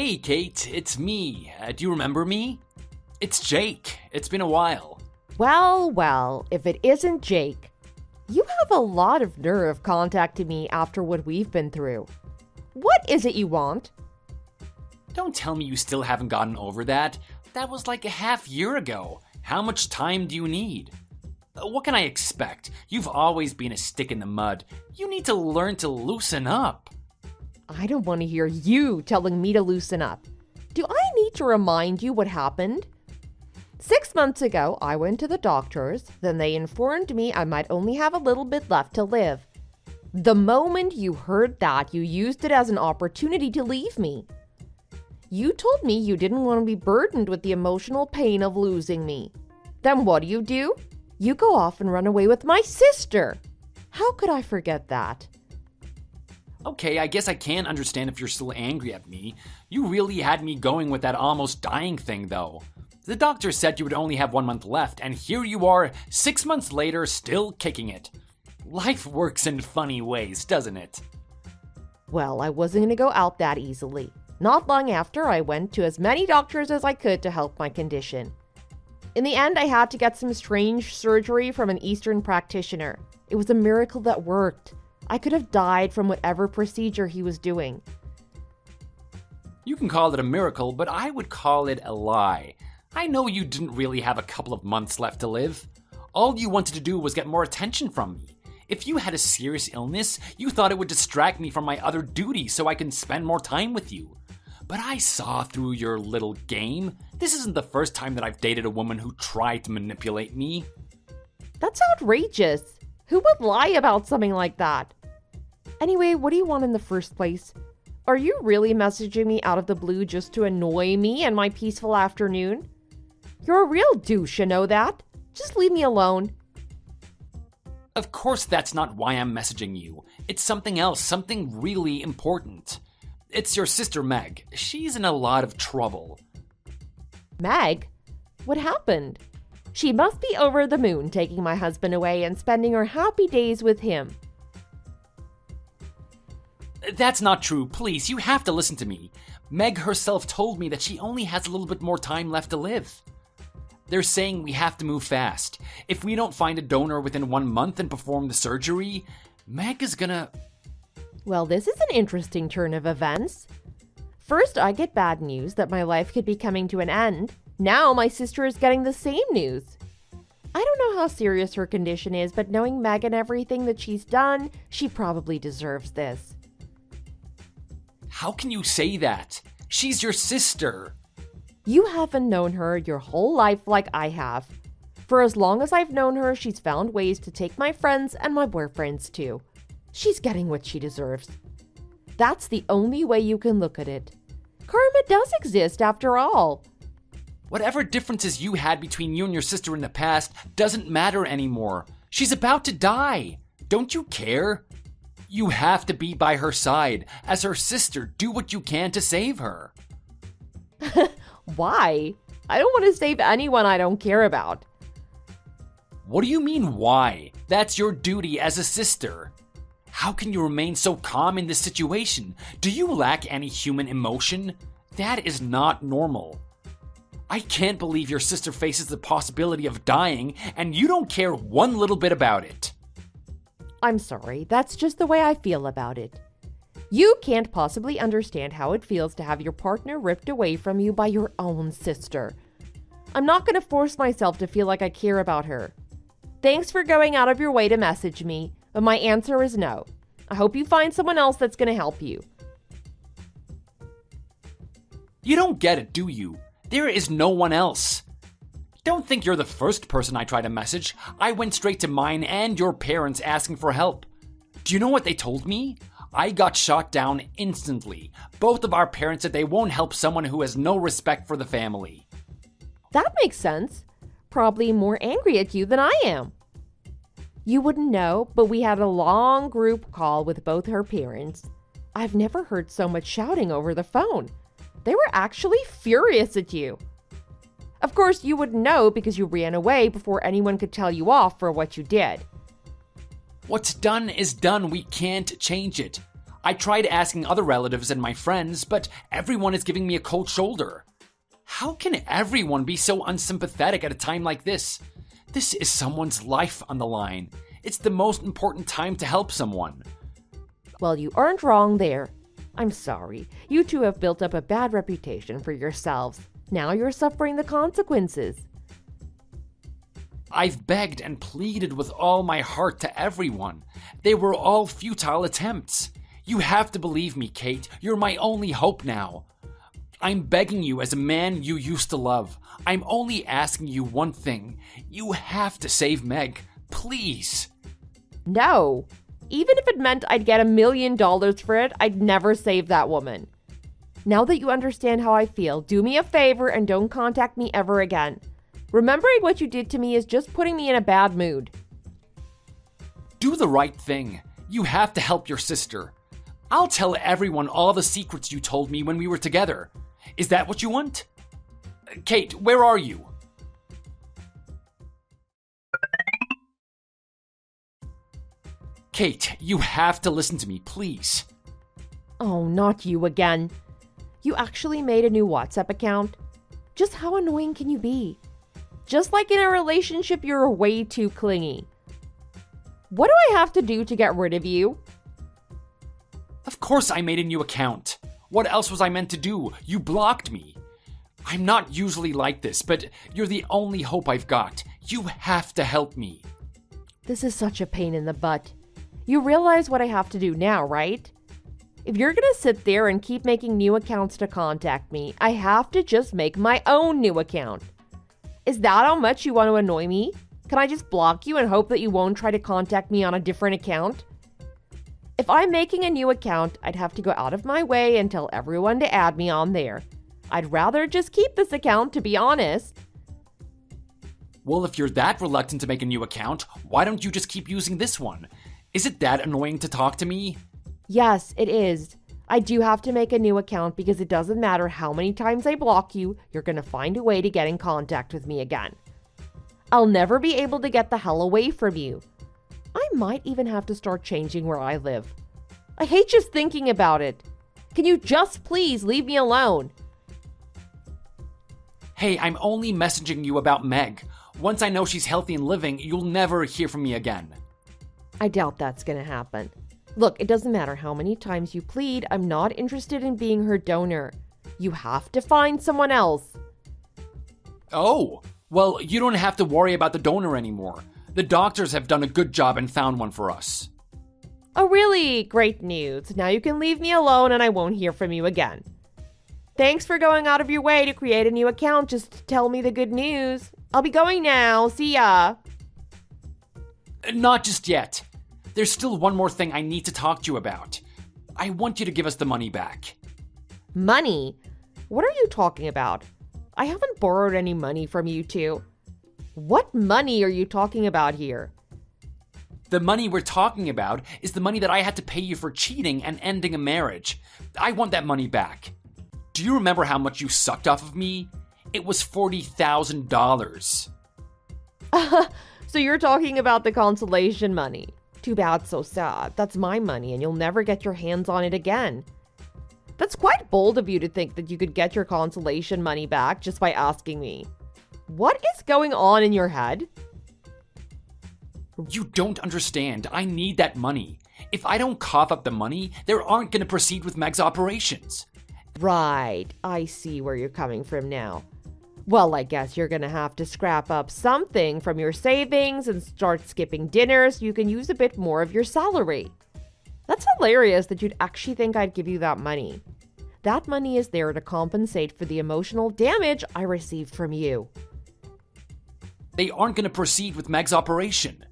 Hey, Kate, it's me. Do you remember me? It's Jake. It's been a while. Well, if it isn't Jake. You have a lot of nerve contacting me after what we've been through. What is it you want? Don't tell me you still haven't gotten over that. That was like a half year ago. How much time do you need? What can I expect? You've always been a stick in the mud. You need to learn to loosen up. I don't want to hear you telling me to loosen up. Do I need to remind you what happened? 6 months ago, I went to the doctors. Then they informed me I might only have a little bit left to live. The moment you heard that, you used it as an opportunity to leave me. You told me you didn't want to be burdened with the emotional pain of losing me. Then what do? You go off and run away with my sister. How could I forget that? Okay, I guess I can understand if you're still angry at me. You really had me going with that almost dying thing, though. The doctor said you would only have 1 month left, and here you are, 6 months later, still kicking it. Life works in funny ways, doesn't it? Well, I wasn't going to go out that easily. Not long after, I went to as many doctors as I could to help my condition. In the end, I had to get some strange surgery from an Eastern practitioner. It was a miracle that worked. I could have died from whatever procedure he was doing. You can call it a miracle, but I would call it a lie. I know you didn't really have a couple of months left to live. All you wanted to do was get more attention from me. If you had a serious illness, you thought it would distract me from my other duties so I can spend more time with you. But I saw through your little game. This isn't the first time that I've dated a woman who tried to manipulate me. That's outrageous. Who would lie about something like that? Anyway, what do you want in the first place? Are you really messaging me out of the blue just to annoy me and my peaceful afternoon? You're a real douche, you know that? Just leave me alone. Of course that's not why I'm messaging you. It's something else, something really important. It's your sister Meg. She's in a lot of trouble. Meg? What happened? She must be over the moon taking my husband away and spending her happy days with him. That's not true. Please, you have to listen to me. Meg herself told me that she only has a little bit more time left to live. They're saying we have to move fast. If we don't find a donor within 1 month and perform the surgery, Meg is gonna... Well, this is an interesting turn of events. First, I get bad news that my life could be coming to an end. Now my sister is getting the same news. I don't know how serious her condition is, but knowing Meg and everything that she's done, she probably deserves this. How can you say that? She's your sister. You haven't known her your whole life like I have. For as long as I've known her, she's found ways to take my friends and my boyfriends too. She's getting what she deserves. That's the only way you can look at it. Karma does exist after all. Whatever differences you had between you and your sister in the past doesn't matter anymore. She's about to die. Don't you care? You have to be by her side. As her sister, do what you can to save her. Why? I don't want to save anyone I don't care about. What do you mean, why? That's your duty as a sister. How can you remain so calm in this situation? Do you lack any human emotion? That is not normal. I can't believe your sister faces the possibility of dying and you don't care one little bit about it. I'm sorry, that's just the way I feel about it. You can't possibly understand how it feels to have your partner ripped away from you by your own sister. I'm not going to force myself to feel like I care about her. Thanks for going out of your way to message me, but my answer is no. I hope you find someone else that's going to help you. You don't get it, do you? There is no one else. Don't think you're the first person I tried to message. I went straight to mine and your parents asking for help. Do you know what they told me? I got shot down instantly. Both of our parents said they won't help someone who has no respect for the family. That makes sense. Probably more angry at you than I am. You wouldn't know, but we had a long group call with both her parents. I've never heard so much shouting over the phone. They were actually furious at you. Of course, you wouldn't know because you ran away before anyone could tell you off for what you did. What's done is done. We can't change it. I tried asking other relatives and my friends, but everyone is giving me a cold shoulder. How can everyone be so unsympathetic at a time like this? This is someone's life on the line. It's the most important time to help someone. Well, you aren't wrong there. I'm sorry. You two have built up a bad reputation for yourselves. Now you're suffering the consequences. I've begged and pleaded with all my heart to everyone. They were all futile attempts. You have to believe me, Kate. You're my only hope now. I'm begging you as a man you used to love. I'm only asking you one thing. You have to save Meg. Please. No. Even if it meant I'd get $1 million for it, I'd never save that woman. Now that you understand how I feel, do me a favor and don't contact me ever again. Remembering what you did to me is just putting me in a bad mood. Do the right thing. You have to help your sister. I'll tell everyone all the secrets you told me when we were together. Is that what you want? Kate, where are you? Kate, you have to listen to me, please. Oh, not you again. You actually made a new WhatsApp account? Just how annoying can you be? Just like in a relationship, you're way too clingy. What do I have to do to get rid of you? Of course I made a new account. What else was I meant to do? You blocked me. I'm not usually like this, but you're the only hope I've got. You have to help me. This is such a pain in the butt. You realize what I have to do now, right? If you're gonna sit there and keep making new accounts to contact me, I have to just make my own new account. Is that how much you want to annoy me? Can I just block you and hope that you won't try to contact me on a different account? If I'm making a new account, I'd have to go out of my way and tell everyone to add me on there. I'd rather just keep this account, to be honest. Well, if you're that reluctant to make a new account, why don't you just keep using this one? Is it that annoying to talk to me? Yes, it is. I do have to make a new account because it doesn't matter how many times I block you, you're going to find a way to get in contact with me again. I'll never be able to get the hell away from you. I might even have to start changing where I live. I hate just thinking about it. Can you just please leave me alone? Hey, I'm only messaging you about Meg. Once I know she's healthy and living, you'll never hear from me again. I doubt that's going to happen. Look, it doesn't matter how many times you plead, I'm not interested in being her donor. You have to find someone else. Oh, well, you don't have to worry about the donor anymore. The doctors have done a good job and found one for us. Oh, really? Great news. Now you can leave me alone and I won't hear from you again. Thanks for going out of your way to create a new account just to tell me the good news. I'll be going now. See ya. Not just yet. There's still one more thing I need to talk to you about. I want you to give us the money back. Money? What are you talking about? I haven't borrowed any money from you two. What money are you talking about here? The money we're talking about is the money that I had to pay you for cheating and ending a marriage. I want that money back. Do you remember how much you sucked off of me? It was $40,000. So you're talking about the consolation money. Too bad, so sad. That's my money and you'll never get your hands on it again. That's quite bold of you to think that you could get your consolation money back just by asking me. What is going on in your head? You don't understand. I need that money. If I don't cough up the money, they aren't going to proceed with Meg's operations. Right. I see where you're coming from now. Well, I guess you're going to have to scrap up something from your savings and start skipping dinner so you can use a bit more of your salary. That's hilarious that you'd actually think I'd give you that money. That money is there to compensate for the emotional damage I received from you. They aren't going to proceed with Meg's operation.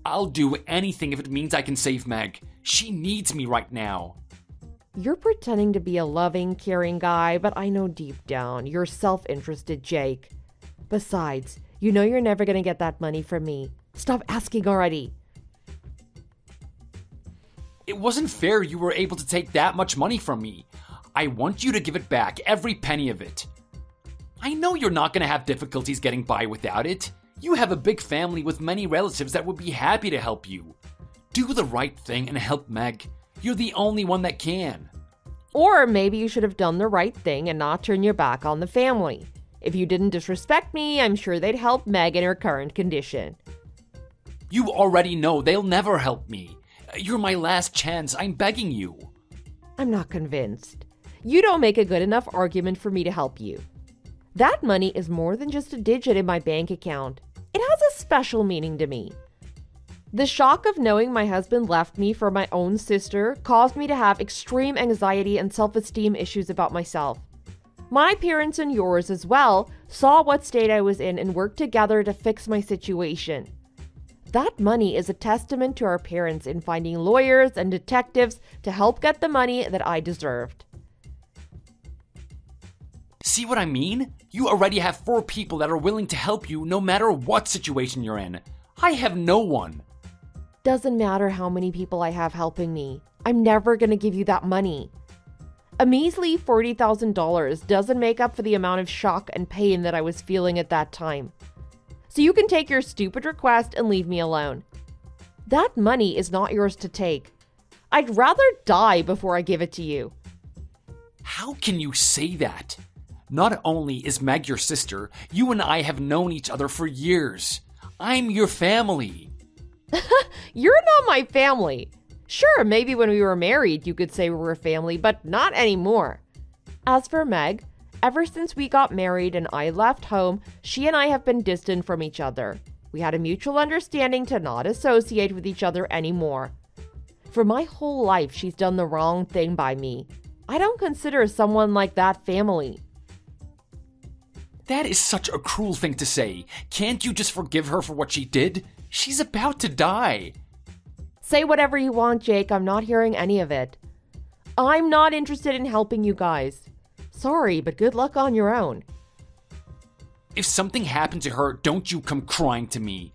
I'll do anything if it means I can save Meg. She needs me right now. You're pretending to be a loving, caring guy, but I know deep down you're self-interested, Jake. Besides, you know you're never going to get that money from me. Stop asking already. It wasn't fair you were able to take that much money from me. I want you to give it back, every penny of it. I know you're not going to have difficulties getting by without it. You have a big family with many relatives that would be happy to help you. Do the right thing and help Meg. You're the only one that can. Or maybe you should have done the right thing and not turn your back on the family. If you didn't disrespect me, I'm sure they'd help Meg in her current condition. You already know they'll never help me. You're my last chance. I'm begging you. I'm not convinced. You don't make a good enough argument for me to help you. That money is more than just a digit in my bank account. It has a special meaning to me. The shock of knowing my husband left me for my own sister caused me to have extreme anxiety and self-esteem issues about myself. My parents and yours as well saw what state I was in and worked together to fix my situation. That money is a testament to our parents in finding lawyers and detectives to help get the money that I deserved. See what I mean? You already have 4 people that are willing to help you no matter what situation you're in. I have no one. Doesn't matter how many people I have helping me. I'm never going to give you that money. A measly $40,000 doesn't make up for the amount of shock and pain that I was feeling at that time. So you can take your stupid request and leave me alone. That money is not yours to take. I'd rather die before I give it to you. How can you say that? Not only is Meg your sister, you and I have known each other for years. I'm your family. You're not my family. Sure, maybe when we were married you could say we were a family, but not anymore. As for Meg, ever since we got married and I left home, she and I have been distant from each other. We had a mutual understanding to not associate with each other anymore. For my whole life, she's done the wrong thing by me. I don't consider someone like that family. That is such a cruel thing to say. Can't you just forgive her for what she did? She's about to die. Say whatever you want, Jake. I'm not hearing any of it. I'm not interested in helping you guys. Sorry, but good luck on your own. If something happened to her, don't you come crying to me.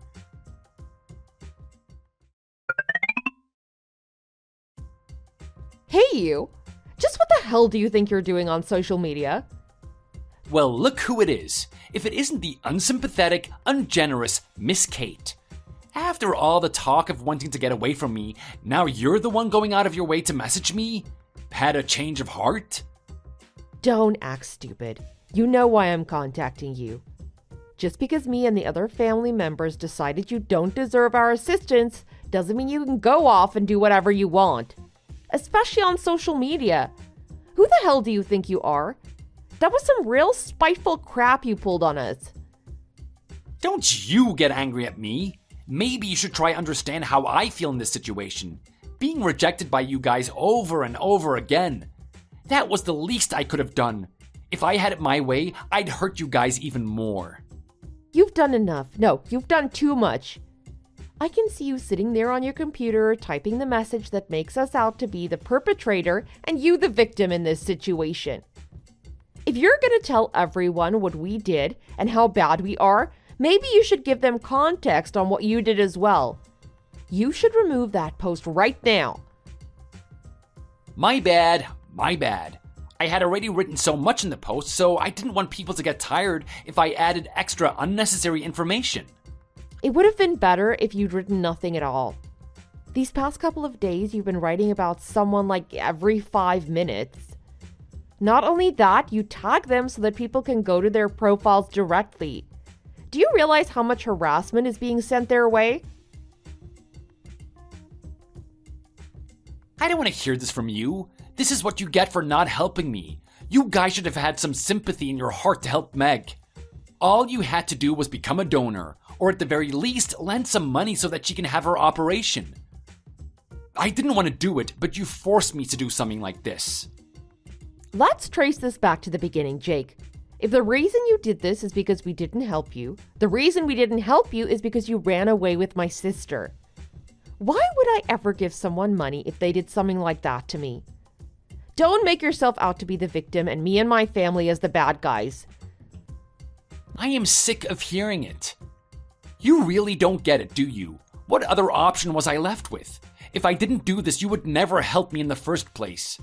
Hey, you. Just what the hell do you think you're doing on social media? Well, look who it is. If it isn't the unsympathetic, ungenerous Miss Kate. After all the talk of wanting to get away from me, now you're the one going out of your way to message me? Had a change of heart? Don't act stupid. You know why I'm contacting you. Just because me and the other family members decided you don't deserve our assistance doesn't mean you can go off and do whatever you want. Especially on social media. Who the hell do you think you are? That was some real spiteful crap you pulled on us. Don't you get angry at me. Maybe you should try understand how I feel in this situation. Being rejected by you guys over and over again. That was the least I could have done. If I had it my way, I'd hurt you guys even more. You've done enough. No, you've done too much. I can see you sitting there on your computer typing the message that makes us out to be the perpetrator and you the victim in this situation. If you're going to tell everyone what we did and how bad we are, maybe you should give them context on what you did as well. You should remove that post right now. My bad. I had already written so much in the post, so I didn't want people to get tired if I added extra unnecessary information. It would have been better if you'd written nothing at all. These past couple of days, you've been writing about someone like every 5 minutes. Not only that, you tag them so that people can go to their profiles directly. Do you realize how much harassment is being sent their way? I don't want to hear this from you. This is what you get for not helping me. You guys should have had some sympathy in your heart to help Meg. All you had to do was become a donor, or at the very least, lend some money so that she can have her operation. I didn't want to do it, but you forced me to do something like this. Let's trace this back to the beginning, Jake. If the reason you did this is because we didn't help you, the reason we didn't help you is because you ran away with my sister. Why would I ever give someone money if they did something like that to me? Don't make yourself out to be the victim and me and my family as the bad guys. I am sick of hearing it. You really don't get it, do you? What other option was I left with? If I didn't do this, you would never help me in the first place.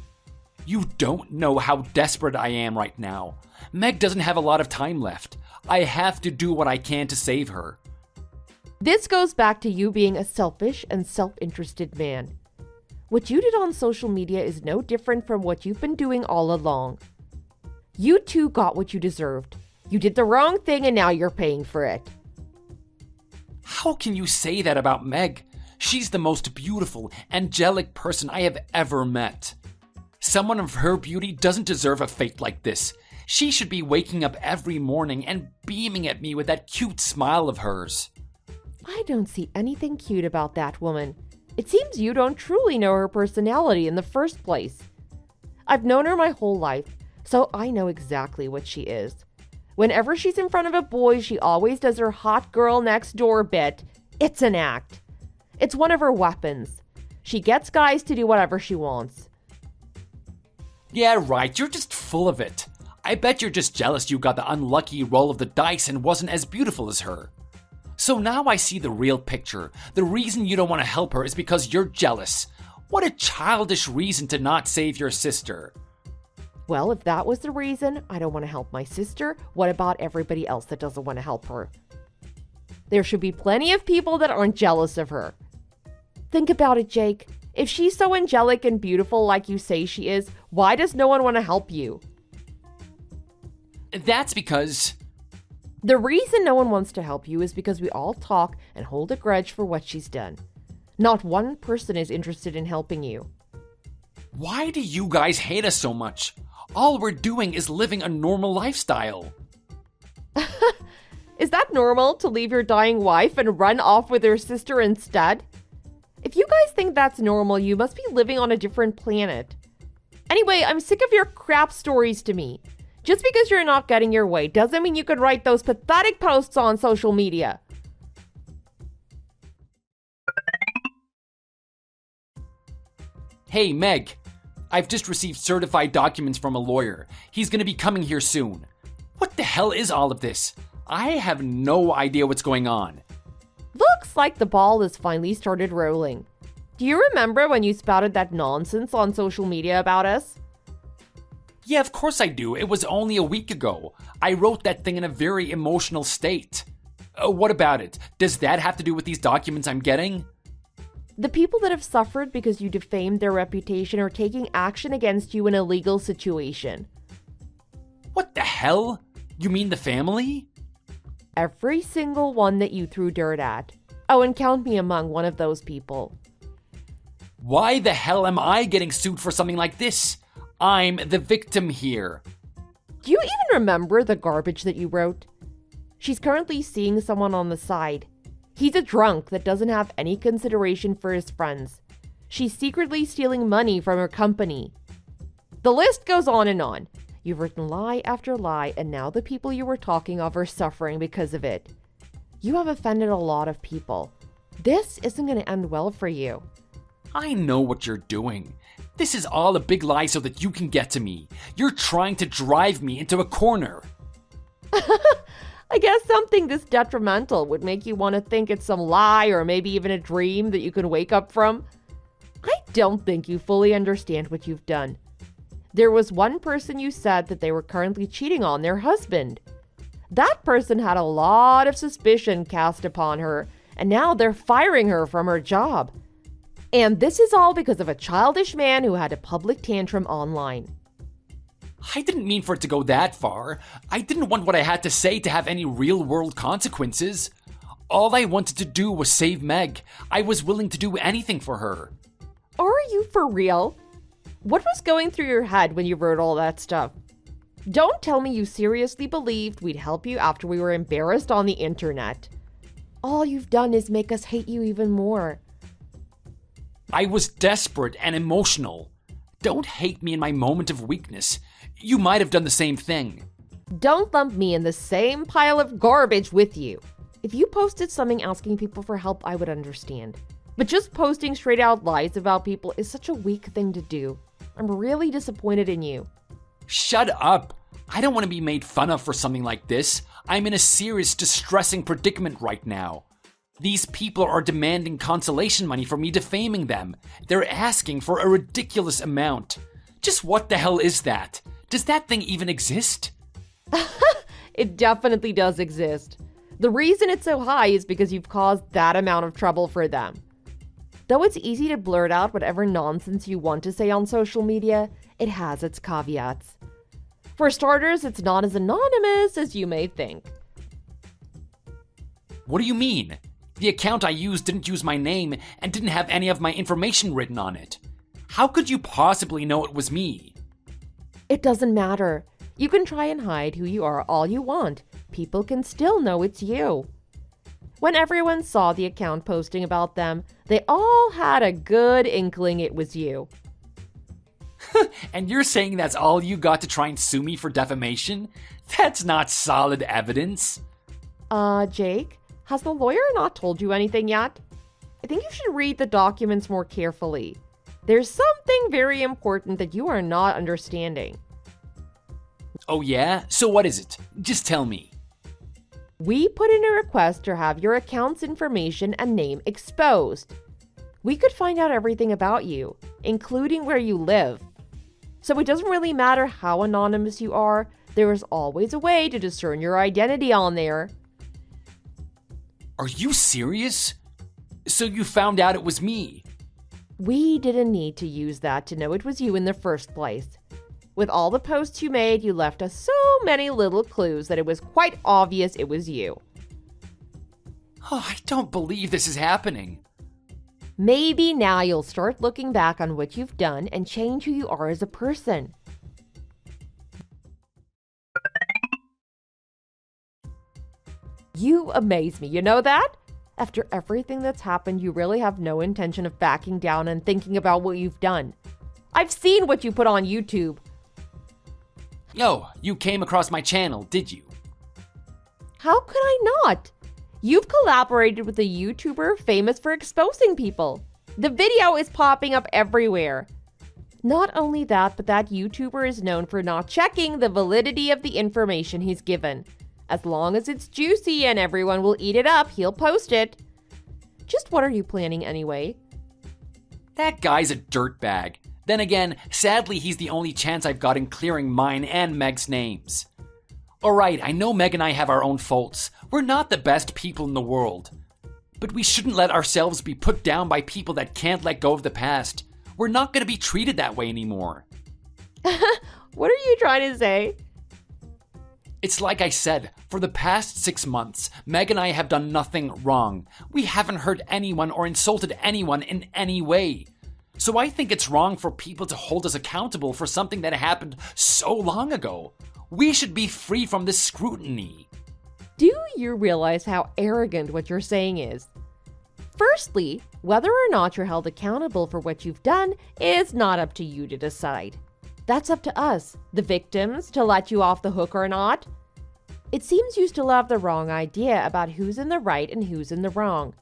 You don't know how desperate I am right now. Meg doesn't have a lot of time left. I have to do what I can to save her. This goes back to you being a selfish and self-interested man. What you did on social media is no different from what you've been doing all along. You too got what you deserved. You did the wrong thing and now you're paying for it. How can you say that about Meg? She's the most beautiful, angelic person I have ever met. Someone of her beauty doesn't deserve a fate like this. She should be waking up every morning and beaming at me with that cute smile of hers. I don't see anything cute about that woman. It seems you don't truly know her personality in the first place. I've known her my whole life, so I know exactly what she is. Whenever she's in front of a boy, she always does her hot girl next door bit. It's an act. It's one of her weapons. She gets guys to do whatever she wants. Yeah, right, you're just full of it. I bet you're just jealous you got the unlucky roll of the dice and wasn't as beautiful as her. So now I see the real picture. The reason you don't want to help her is because you're jealous. What a childish reason to not save your sister. Well, if that was the reason I don't want to help my sister, what about everybody else that doesn't want to help her? There should be plenty of people that aren't jealous of her. Think about it, Jake. If she's so angelic and beautiful like you say she is, why does no one want to help you? That's because... The reason no one wants to help you is because we all talk and hold a grudge for what she's done. Not one person is interested in helping you. Why do you guys hate us so much? All we're doing is living a normal lifestyle. Is that normal to leave your dying wife and run off with her sister instead? If you guys think that's normal, you must be living on a different planet. Anyway, I'm sick of your crap stories to me. Just because you're not getting your way doesn't mean you could write those pathetic posts on social media. Hey, Meg. I've just received certified documents from a lawyer. He's gonna be coming here soon. What the hell is all of this? I have no idea what's going on. Looks like the ball has finally started rolling. Do you remember when you spouted that nonsense on social media about us? Yeah, of course I do. It was only a week ago. I wrote that thing in a very emotional state. What about it? Does that have to do with these documents I'm getting? The people that have suffered because you defamed their reputation are taking action against you in a legal situation. What the hell? You mean the family? Every single one that you threw dirt at. Oh, and count me among one of those people. Why the hell am I getting sued for something like this? I'm the victim here. Do you even remember the garbage that you wrote? She's currently seeing someone on the side. He's a drunk that doesn't have any consideration for his friends. She's secretly stealing money from her company. The list goes on and on. You've written lie after lie, and now the people you were talking of are suffering because of it. You have offended a lot of people. This isn't going to end well for you. I know what you're doing. This is all a big lie so that you can get to me. You're trying to drive me into a corner. I guess something this detrimental would make you want to think it's some lie or maybe even a dream that you can wake up from. I don't think you fully understand what you've done. There was one person you said that they were currently cheating on their husband. That person had a lot of suspicion cast upon her, and now they're firing her from her job. And this is all because of a childish man who had a public tantrum online. I didn't mean for it to go that far. I didn't want what I had to say to have any real-world consequences. All I wanted to do was save Meg. I was willing to do anything for her. Are you for real? What was going through your head when you wrote all that stuff? Don't tell me you seriously believed we'd help you after we were embarrassed on the internet. All you've done is make us hate you even more. I was desperate and emotional. Don't hate me in my moment of weakness. You might have done the same thing. Don't lump me in the same pile of garbage with you. If you posted something asking people for help, I would understand. But just posting straight out lies about people is such a weak thing to do. I'm really disappointed in you. Shut up. I don't want to be made fun of for something like this. I'm in a serious, distressing predicament right now. These people are demanding consolation money for me defaming them. They're asking for a ridiculous amount. Just what the hell is that? Does that thing even exist? It definitely does exist. The reason it's so high is because you've caused that amount of trouble for them. Though it's easy to blurt out whatever nonsense you want to say on social media, it has its caveats. For starters, it's not as anonymous as you may think. What do you mean? The account I used didn't use my name and didn't have any of my information written on it. How could you possibly know it was me? It doesn't matter. You can try and hide who you are all you want. People can still know it's you. When everyone saw the account posting about them, they all had a good inkling it was you. And you're saying that's all you got to try and sue me for defamation? That's not solid evidence. Jake, has the lawyer not told you anything yet? I think you should read the documents more carefully. There's something very important that you are not understanding. Oh yeah? So what is it? Just tell me. We put in a request to have your account's information and name exposed. We could find out everything about you, including where you live. So it doesn't really matter how anonymous you are, there is always a way to discern your identity on there. Are you serious? So you found out it was me? We didn't need to use that to know it was you in the first place. With all the posts you made, you left us so many little clues that it was quite obvious it was you. Oh, I don't believe this is happening. Maybe now you'll start looking back on what you've done and change who you are as a person. You amaze me, you know that? After everything that's happened, you really have no intention of backing down and thinking about what you've done. I've seen what you put on YouTube. Yo, you came across my channel, did you? How could I not? You've collaborated with a YouTuber famous for exposing people. The video is popping up everywhere. Not only that, but that YouTuber is known for not checking the validity of the information he's given. As long as it's juicy and everyone will eat it up, he'll post it. Just what are you planning anyway? That guy's a dirtbag. Then again, sadly he's the only chance I've got in clearing mine and Meg's names. Alright, I know Meg and I have our own faults. We're not the best people in the world. But we shouldn't let ourselves be put down by people that can't let go of the past. We're not going to be treated that way anymore. What are you trying to say? It's like I said, for the past 6 months, Meg and I have done nothing wrong. We haven't hurt anyone or insulted anyone in any way. So I think it's wrong for people to hold us accountable for something that happened so long ago. We should be free from this scrutiny. Do you realize how arrogant what you're saying is? Firstly, whether or not you're held accountable for what you've done is not up to you to decide. That's up to us, the victims, to let you off the hook or not. It seems you still have the wrong idea about who's in the right and who's in the wrong.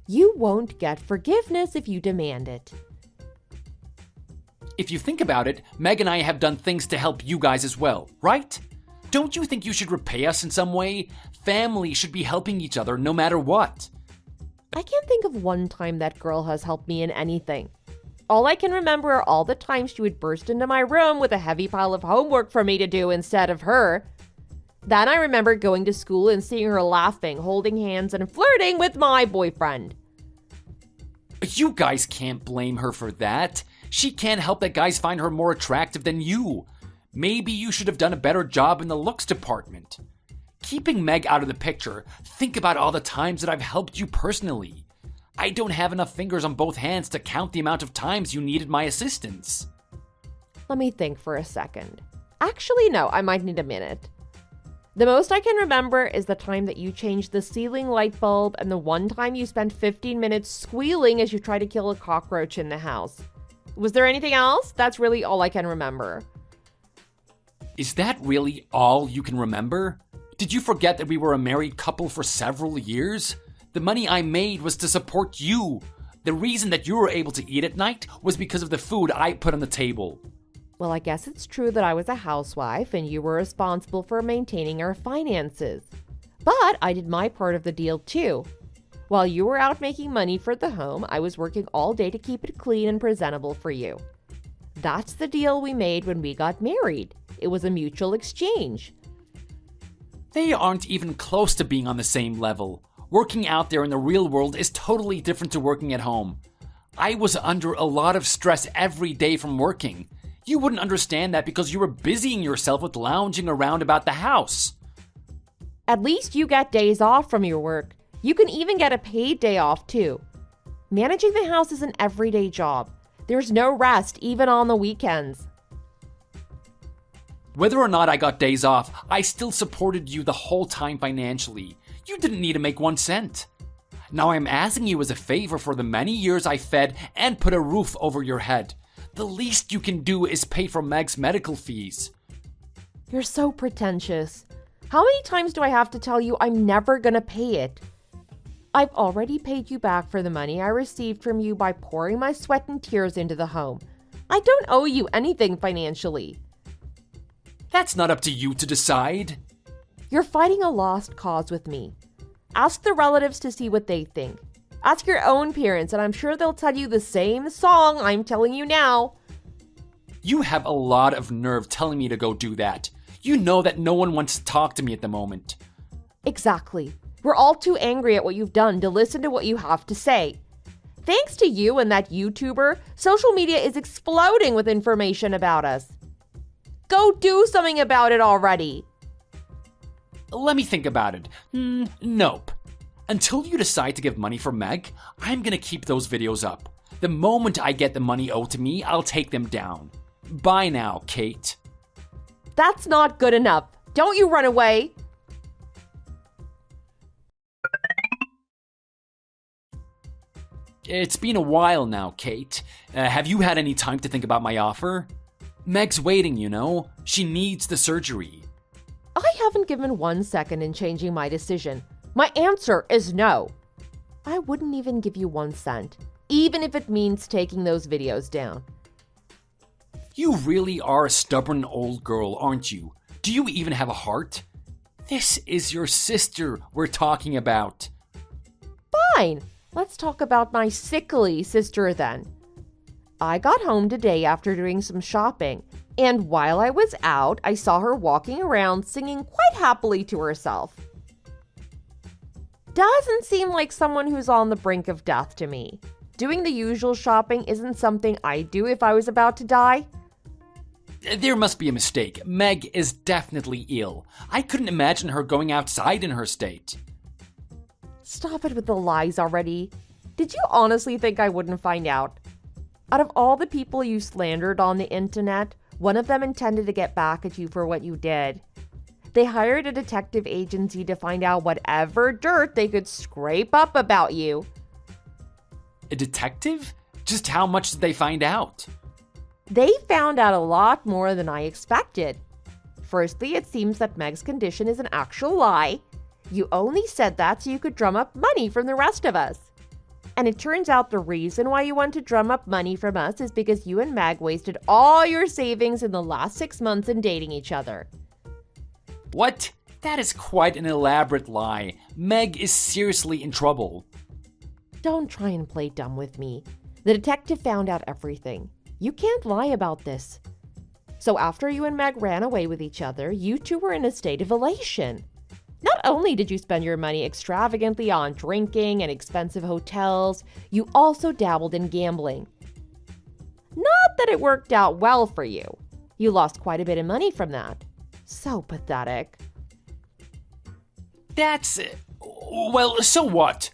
You won't get forgiveness if you demand it. If you think about it, Meg and I have done things to help you guys as well, right? Don't you think you should repay us in some way? Family should be helping each other no matter what. I can't think of one time that girl has helped me in anything. All I can remember are all the times she would burst into my room with a heavy pile of homework for me to do instead of her. Then I remember going to school and seeing her laughing, holding hands, and flirting with my boyfriend. You guys can't blame her for that. She can't help that guys find her more attractive than you. Maybe you should have done a better job in the looks department. Keeping Meg out of the picture, think about all the times that I've helped you personally. I don't have enough fingers on both hands to count the amount of times you needed my assistance. Let me think for a second. Actually, no, I might need a minute. The most I can remember is the time that you changed the ceiling light bulb and the one time you spent 15 minutes squealing as you tried to kill a cockroach in the house. Was there anything else? That's really all I can remember. Is that really all you can remember? Did you forget that we were a married couple for several years? The money I made was to support you. The reason that you were able to eat at night was because of the food I put on the table. Well, I guess it's true that I was a housewife and you were responsible for maintaining our finances. But I did my part of the deal too. While you were out making money for the home, I was working all day to keep it clean and presentable for you. That's the deal we made when we got married. It was a mutual exchange. They aren't even close to being on the same level. Working out there in the real world is totally different to working at home. I was under a lot of stress every day from working. You wouldn't understand that because you were busying yourself with lounging around about the house. At least you get days off from your work. You can even get a paid day off too. Managing the house is an everyday job. There's no rest, even on the weekends. Whether or not I got days off, I still supported you the whole time financially. You didn't need to make 1 cent. Now I'm asking you as a favor for the many years I fed and put a roof over your head. The least you can do is pay for Meg's medical fees. You're so pretentious. How many times do I have to tell you I'm never gonna pay it? I've already paid you back for the money I received from you by pouring my sweat and tears into the home. I don't owe you anything financially. That's not up to you to decide. You're fighting a lost cause with me. Ask the relatives to see what they think. Ask your own parents, and I'm sure they'll tell you the same song I'm telling you now. You have a lot of nerve telling me to go do that. You know that no one wants to talk to me at the moment. Exactly. We're all too angry at what you've done to listen to what you have to say. Thanks to you and that YouTuber, social media is exploding with information about us. Go do something about it already. Let me think about it. Nope. Until you decide to give money for Meg, I'm gonna keep those videos up. The moment I get the money owed to me, I'll take them down. Bye now, Kate. That's not good enough. Don't you run away. It's been a while now, Kate. Have you had any time to think about my offer? Meg's waiting, you know. She needs the surgery. I haven't given 1 second in changing my decision. My answer is no. I wouldn't even give you 1 cent, even if it means taking those videos down. You really are a stubborn old girl, aren't you? Do you even have a heart? This is your sister we're talking about. Fine. Let's talk about my sickly sister then. I got home today after doing some shopping, and while I was out, I saw her walking around singing quite happily to herself. Doesn't seem like someone who's on the brink of death to me. Doing the usual shopping isn't something I'd do if I was about to die. There must be a mistake. Meg is definitely ill. I couldn't imagine her going outside in her state. Stop it with the lies already. Did you honestly think I wouldn't find out? Out of all the people you slandered on the internet, one of them intended to get back at you for what you did. They hired a detective agency to find out whatever dirt they could scrape up about you. A detective? Just how much did they find out? They found out a lot more than I expected. Firstly, it seems that Meg's condition is an actual lie. You only said that so you could drum up money from the rest of us. And it turns out the reason why you want to drum up money from us is because you and Meg wasted all your savings in the last 6 months in dating each other. What? That is quite an elaborate lie. Meg is seriously in trouble. Don't try and play dumb with me. The detective found out everything. You can't lie about this. So after you and Meg ran away with each other, you two were in a state of elation. Not only did you spend your money extravagantly on drinking and expensive hotels, you also dabbled in gambling. Not that it worked out well for you. You lost quite a bit of money from that. So pathetic. That's... well, so what?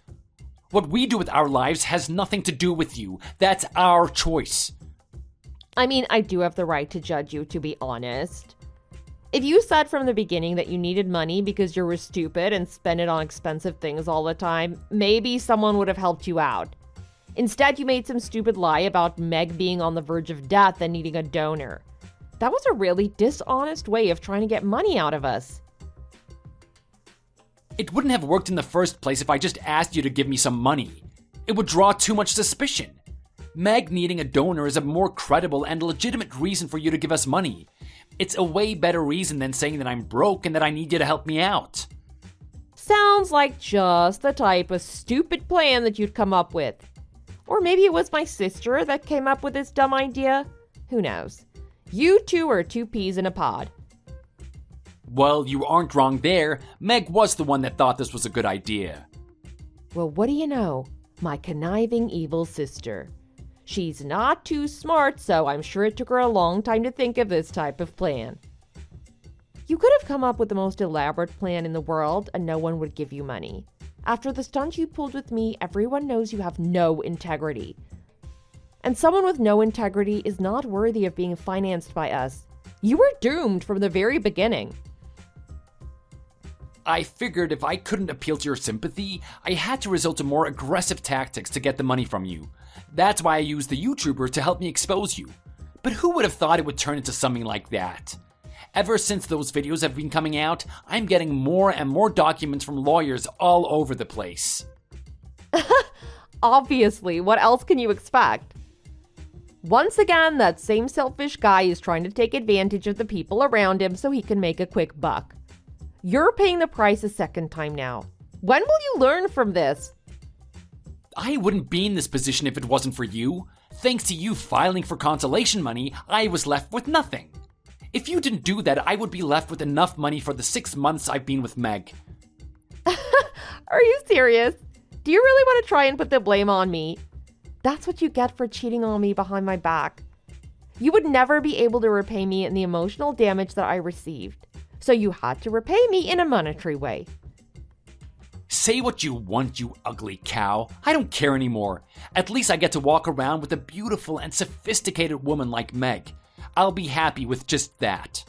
What we do with our lives has nothing to do with you. That's our choice. I mean, I do have the right to judge you, to be honest. If you said from the beginning that you needed money because you were stupid and spent it on expensive things all the time, maybe someone would have helped you out. Instead, you made some stupid lie about Meg being on the verge of death and needing a donor. That was a really dishonest way of trying to get money out of us. It wouldn't have worked in the first place if I just asked you to give me some money. It would draw too much suspicion. Meg needing a donor is a more credible and legitimate reason for you to give us money. It's a way better reason than saying that I'm broke and that I need you to help me out. Sounds like just the type of stupid plan that you'd come up with. Or maybe it was my sister that came up with this dumb idea. Who knows? You two are two peas in a pod. Well, you aren't wrong there. Meg was the one that thought this was a good idea. Well, what do you know? My conniving evil sister. She's not too smart, so I'm sure it took her a long time to think of this type of plan. You could have come up with the most elaborate plan in the world and no one would give you money. After the stunt you pulled with me, everyone knows you have no integrity. And someone with no integrity is not worthy of being financed by us. You were doomed from the very beginning. I figured if I couldn't appeal to your sympathy, I had to resort to more aggressive tactics to get the money from you. That's why I used the YouTuber to help me expose you. But who would have thought it would turn into something like that? Ever since those videos have been coming out, I'm getting more and more documents from lawyers all over the place. Obviously, what else can you expect? Once again, that same selfish guy is trying to take advantage of the people around him so he can make a quick buck. You're paying the price a second time now. When will you learn from this? I wouldn't be in this position if it wasn't for you. Thanks to you filing for consolation money, I was left with nothing. If you didn't do that, I would be left with enough money for the 6 months I've been with Meg. Are you serious? Do you really want to try and put the blame on me? That's what you get for cheating on me behind my back. You would never be able to repay me in the emotional damage that I received. So you had to repay me in a monetary way. Say what you want, you ugly cow. I don't care anymore. At least I get to walk around with a beautiful and sophisticated woman like Meg. I'll be happy with just that.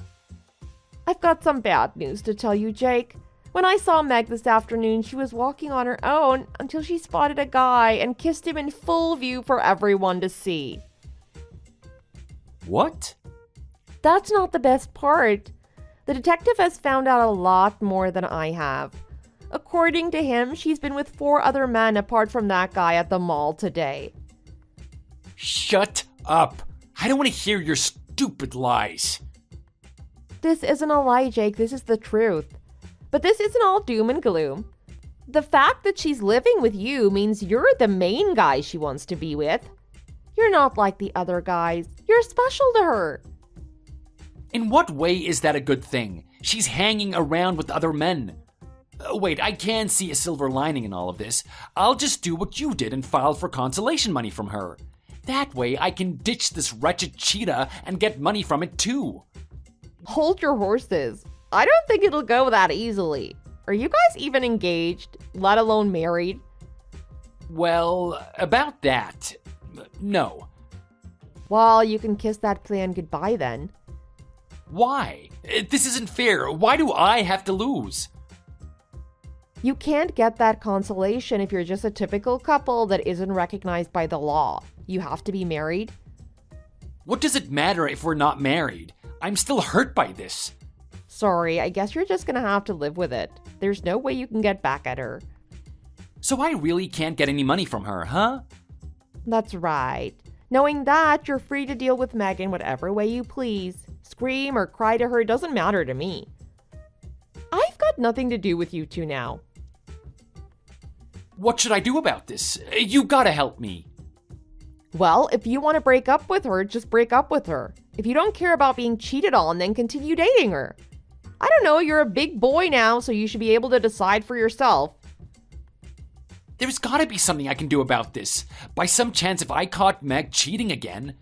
I've got some bad news to tell you, Jake. When I saw Meg this afternoon, she was walking on her own until she spotted a guy and kissed him in full view for everyone to see. What? That's not the best part. The detective has found out a lot more than I have. According to him, she's been with 4 other men apart from that guy at the mall today. Shut up. I don't want to hear your stupid lies. This isn't a lie, Jake. This is the truth. But this isn't all doom and gloom. The fact that she's living with you means you're the main guy she wants to be with. You're not like the other guys. You're special to her. In what way is that a good thing? She's hanging around with other men. Wait, I can see a silver lining in all of this. I'll just do what you did and file for consolation money from her. That way I can ditch this wretched cheetah and get money from it too. Hold your horses. I don't think it'll go that easily. Are you guys even engaged, let alone married? Well, about that, no. Well, you can kiss that plan goodbye then. Why? This isn't fair. Why do I have to lose? You can't get that consolation if you're just a typical couple that isn't recognized by the law. You have to be married. What does it matter if we're not married? I'm still hurt by this. Sorry, I guess you're just gonna have to live with it. There's no way you can get back at her. So I really can't get any money from her, huh? That's right. Knowing that, you're free to deal with Megan whatever way you please. Scream or cry to her doesn't matter to me. I've got nothing to do with you two now. What should I do about this? You gotta help me. Well, if you want to break up with her, just break up with her. If you don't care about being cheated on, then continue dating her. I don't know, you're a big boy now, so you should be able to decide for yourself. There's gotta be something I can do about this. By some chance, if I caught Meg cheating again...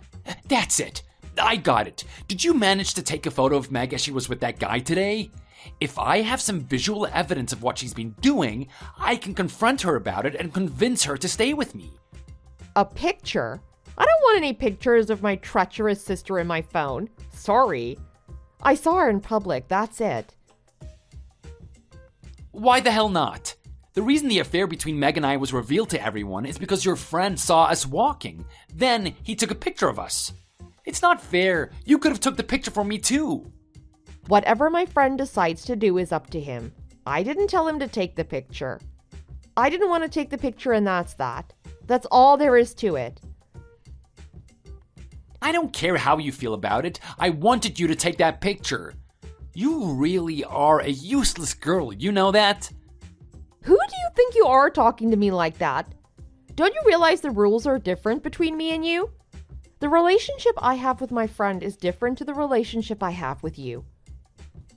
That's it. I got it. Did you manage to take a photo of Meg as she was with that guy today? If I have some visual evidence of what she's been doing, I can confront her about it and convince her to stay with me. A picture? I don't want any pictures of my treacherous sister in my phone. Sorry. I saw her in public, that's it. Why the hell not? The reason the affair between Meg and I was revealed to everyone is because your friend saw us walking. Then he took a picture of us. It's not fair. You could have took the picture for me too. Whatever my friend decides to do is up to him. I didn't tell him to take the picture. I didn't want to take the picture and that's that. That's all there is to it. I don't care how you feel about it. I wanted you to take that picture. You really are a useless girl, you know that? Who do you think you are talking to me like that? Don't you realize the rules are different between me and you? The relationship I have with my friend is different to the relationship I have with you.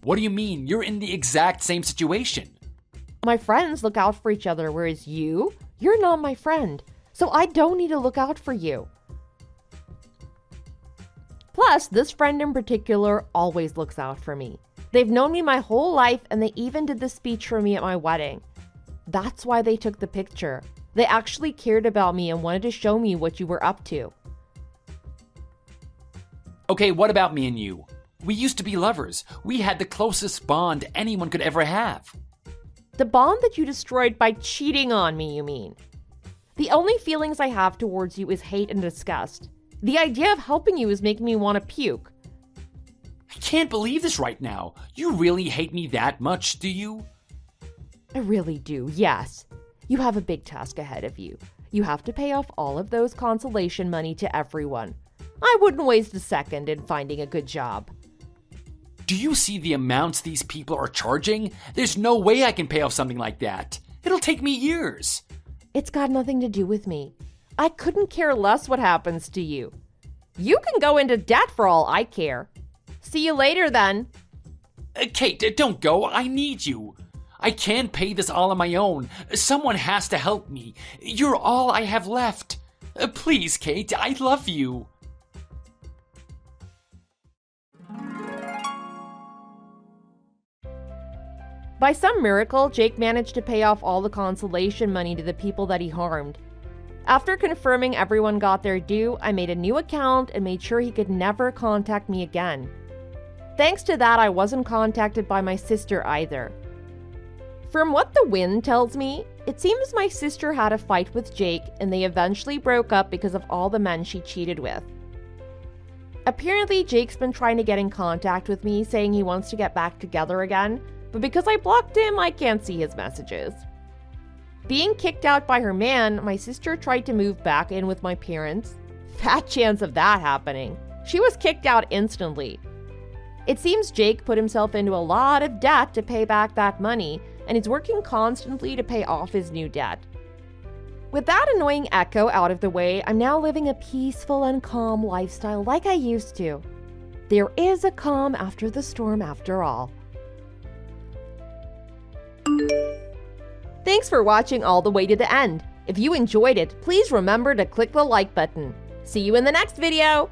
What do you mean? You're in the exact same situation. My friends look out for each other, whereas you're not my friend. So I don't need to look out for you. Plus, this friend in particular always looks out for me. They've known me my whole life, and they even did the speech for me at my wedding. That's why they took the picture. They actually cared about me and wanted to show me what you were up to. Okay, what about me and you? We used to be lovers. We had the closest bond anyone could ever have. The bond that you destroyed by cheating on me, you mean? The only feelings I have towards you is hate and disgust. The idea of helping you is making me want to puke. I can't believe this right now. You really hate me that much, do you? I really do, yes. You have a big task ahead of you. You have to pay off all of those consolation money to everyone. I wouldn't waste a second in finding a good job. Do you see the amounts these people are charging? There's no way I can pay off something like that. It'll take me years. It's got nothing to do with me. I couldn't care less what happens to you. You can go into debt for all I care. See you later then. Kate, don't go. I need you. I can't pay this all on my own. Someone has to help me. You're all I have left. Please, Kate, I love you. By some miracle, Jake managed to pay off all the consolation money to the people that he harmed. After confirming everyone got their due, I made a new account and made sure he could never contact me again. Thanks to that, I wasn't contacted by my sister either. From what the wind tells me, it seems my sister had a fight with Jake and they eventually broke up because of all the men she cheated with. Apparently, Jake's been trying to get in contact with me, saying he wants to get back together again, but because I blocked him, I can't see his messages. Being kicked out by her man, my sister tried to move back in with my parents. Fat chance of that happening. She was kicked out instantly. It seems Jake put himself into a lot of debt to pay back that money, and he's working constantly to pay off his new debt. With that annoying echo out of the way, I'm now living a peaceful and calm lifestyle like I used to. There is a calm after the storm after all. Thanks for watching all the way to the end. If you enjoyed it, please remember to click the like button. See you in the next video!